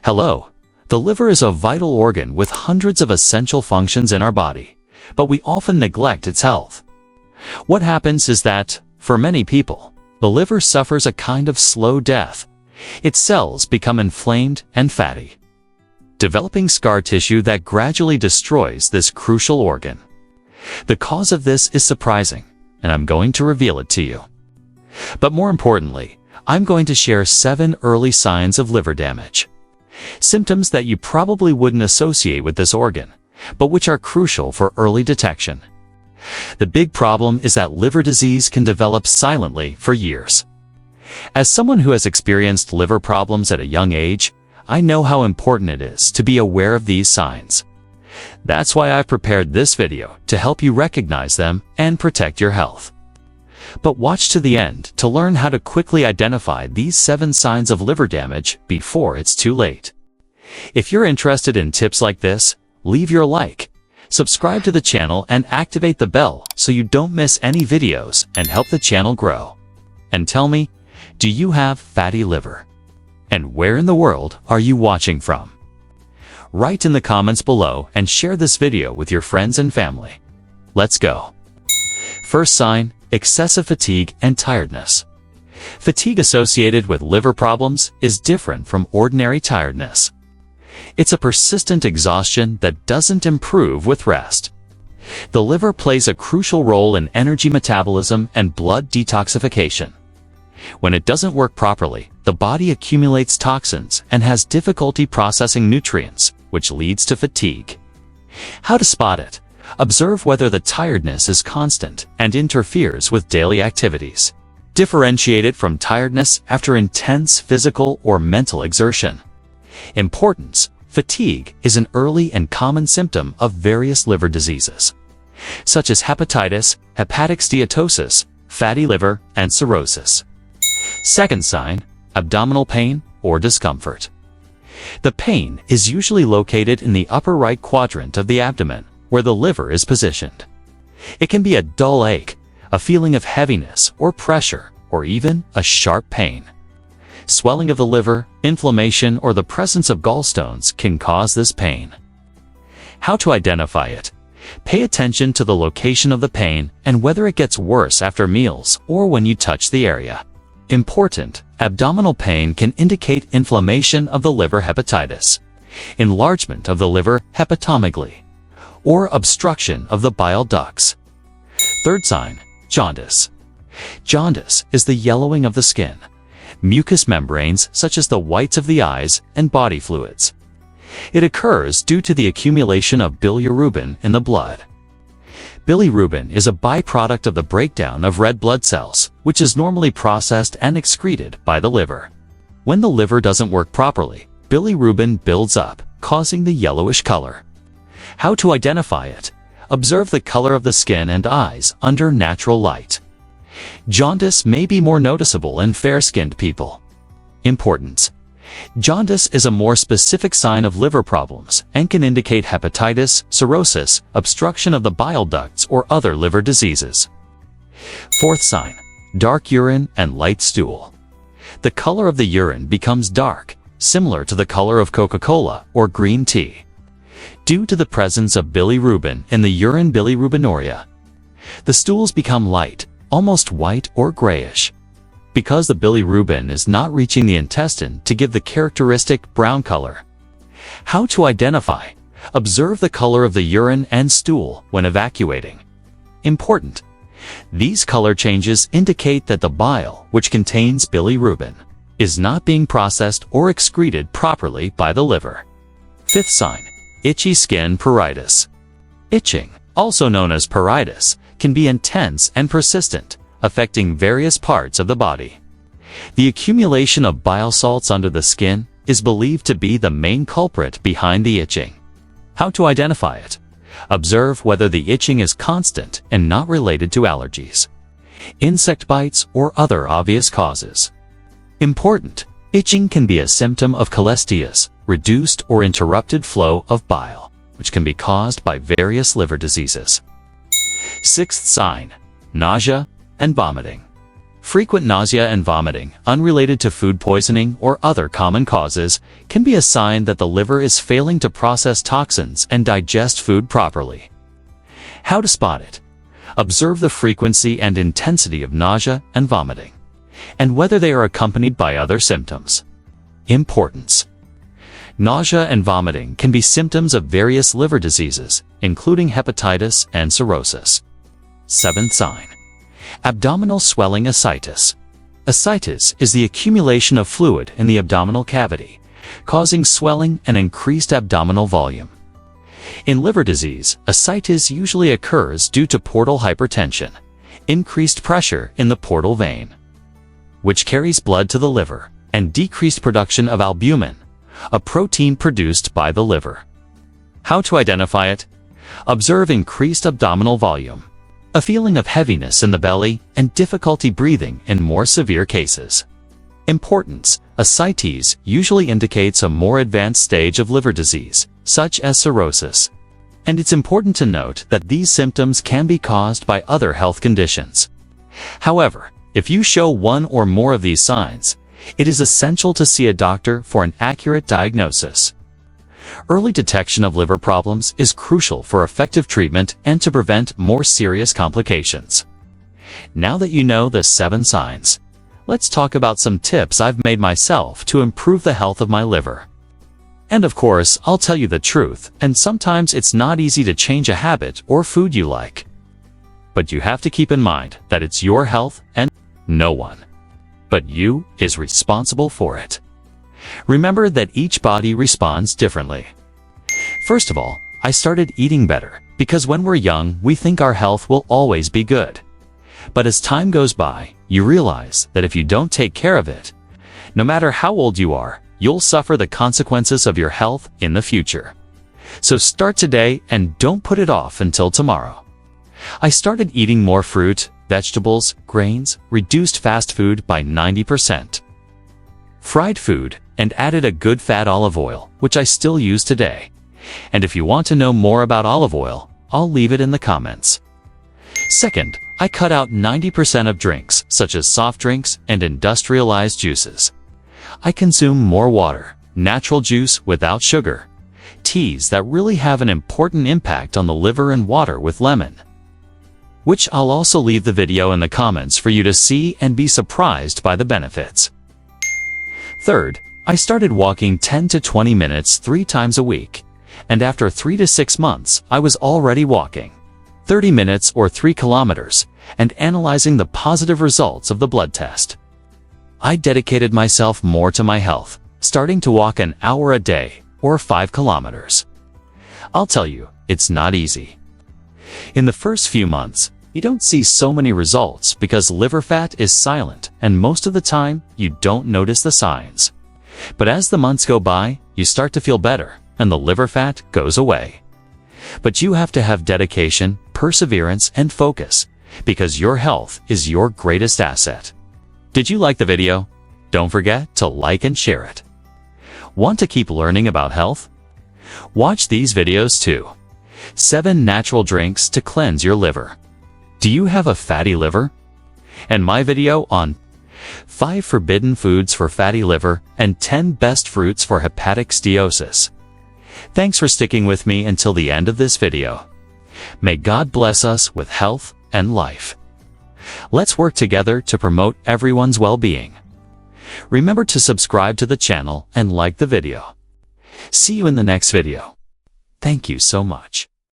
Hello. The liver is a vital organ with hundreds of essential functions in our body, but we often neglect its health. What happens is that, for many people, the liver suffers a kind of slow death. Its cells become inflamed and fatty, developing scar tissue that gradually destroys this crucial organ. The cause of this is surprising, and I'm going to reveal it to you. But more importantly, I'm going to share 7 early signs of liver damage. Symptoms that you probably wouldn't associate with this organ, but which are crucial for early detection. The big problem is that liver disease can develop silently for years. As someone who has experienced liver problems at a young age, I know how important it is to be aware of these signs. That's why I've prepared this video to help you recognize them and protect your health. But watch to the end to learn how to quickly identify these 7 signs of liver damage before it's too late. If you're interested in tips like this, leave your like, subscribe to the channel and activate the bell so you don't miss any videos and help the channel grow. And tell me, do you have fatty liver? And where in the world are you watching from? Write in the comments below and share this video with your friends and family. Let's go. First sign, excessive fatigue and tiredness. Fatigue associated with liver problems is different from ordinary tiredness. It's a persistent exhaustion that doesn't improve with rest. The liver plays a crucial role in energy metabolism and blood detoxification. When it doesn't work properly, the body accumulates toxins and has difficulty processing nutrients, which leads to fatigue. How to spot it? Observe whether the tiredness is constant and interferes with daily activities. Differentiate it from tiredness after intense physical or mental exertion. Importance: fatigue is an early and common symptom of various liver diseases, such as hepatitis, hepatic steatosis, fatty liver, and cirrhosis. Second sign, abdominal pain or discomfort. The pain is usually located in the upper right quadrant of the abdomen, where the liver is positioned. It can be a dull ache, a feeling of heaviness or pressure, or even a sharp pain. Swelling of the liver, inflammation, or the presence of gallstones can cause this pain. How to identify it? Pay attention to the location of the pain and whether it gets worse after meals or when you touch the area. Important: abdominal pain can indicate inflammation of the liver, hepatitis, enlargement of the liver, hepatomegaly, or obstruction of the bile ducts. Third sign, jaundice. Jaundice is the yellowing of the skin, mucous membranes such as the whites of the eyes, and body fluids. It occurs due to the accumulation of bilirubin in the blood. Bilirubin is a byproduct of the breakdown of red blood cells, which is normally processed and excreted by the liver. When the liver doesn't work properly, bilirubin builds up, causing the yellowish color. How to identify it? Observe the color of the skin and eyes under natural light. Jaundice may be more noticeable in fair-skinned people. Importance: jaundice is a more specific sign of liver problems and can indicate hepatitis, cirrhosis, obstruction of the bile ducts, or other liver diseases. Fourth sign, dark urine and light stool. The color of the urine becomes dark, similar to the color of Coca-Cola or green tea, due to the presence of bilirubin in the urine, bilirubinuria. The stools become light, almost white or grayish, because the bilirubin is not reaching the intestine to give the characteristic brown color. How to identify? Observe the color of the urine and stool when evacuating. Important: these color changes indicate that the bile, which contains bilirubin, is not being processed or excreted properly by the liver. Fifth sign, itchy skin, pruritus. Itching, also known as pruritus, can be intense and persistent, affecting various parts of the body. The accumulation of bile salts under the skin is believed to be the main culprit behind the itching. How to identify it? Observe whether the itching is constant and not related to allergies, insect bites, or other obvious causes. Important: itching can be a symptom of cholestasis, reduced or interrupted flow of bile, which can be caused by various liver diseases. Sixth sign, nausea and vomiting. Frequent nausea and vomiting, unrelated to food poisoning or other common causes, can be a sign that the liver is failing to process toxins and digest food properly. How to spot it? Observe the frequency and intensity of nausea and vomiting, and whether they are accompanied by other symptoms. Importance: nausea and vomiting can be symptoms of various liver diseases, including hepatitis and cirrhosis. Seventh sign: abdominal swelling ascites. Ascites is the accumulation of fluid in the abdominal cavity, causing swelling and increased abdominal volume. In liver disease, ascites usually occurs due to portal hypertension, increased pressure in the portal vein, which carries blood to the liver, and decreased production of albumin, a protein produced by the liver. How to identify it? Observe increased abdominal volume, a feeling of heaviness in the belly, and difficulty breathing in more severe cases. Importance: ascites usually indicates a more advanced stage of liver disease, such as cirrhosis. And it's important to note that these symptoms can be caused by other health conditions. However, if you show one or more of these signs, it is essential to see a doctor for an accurate diagnosis. Early detection of liver problems is crucial for effective treatment and to prevent more serious complications. Now that you know the 7 signs, let's talk about some tips I've made myself to improve the health of my liver. And of course, I'll tell you the truth, and sometimes it's not easy to change a habit or food you like. But you have to keep in mind that it's your health and no one but you is responsible for it. Remember that each body responds differently. First of all, I started eating better, because when we're young, we think our health will always be good. But as time goes by, you realize that if you don't take care of it, no matter how old you are, you'll suffer the consequences of your health in the future. So start today and don't put it off until tomorrow. I started eating more fruit, vegetables, grains, reduced fast food by 90%. Fried food, and added a good fat olive oil, which I still use today. And if you want to know more about olive oil, I'll leave it in the comments. Second, I cut out 90% of drinks, such as soft drinks and industrialized juices. I consume more water, natural juice without sugar, teas that really have an important impact on the liver, and water with lemon, which I'll also leave the video in the comments for you to see and be surprised by the benefits. Third, I started walking 10 to 20 minutes 3 times a week, and after 3 to 6 months, I was already walking 30 minutes or 3 kilometers, and analyzing the positive results of the blood test. I dedicated myself more to my health, starting to walk an hour a day, or 5 kilometers. I'll tell you, it's not easy. In the first few months, you don't see so many results because liver fat is silent, and most of the time, you don't notice the signs. But as the months go by, you start to feel better, and the liver fat goes away. But you have to have dedication, perseverance, and focus, because your health is your greatest asset. Did you like the video? Don't forget to like and share it. Want to keep learning about health? Watch these videos too. 7 natural drinks to cleanse your liver. Do you have a fatty liver? And my video on 5 forbidden foods for fatty liver and 10 best fruits for hepatic steatosis. Thanks for sticking with me until the end of this video. May God bless us with health and life. Let's work together to promote everyone's well-being. Remember to subscribe to the channel and like the video. See you in the next video. Thank you so much.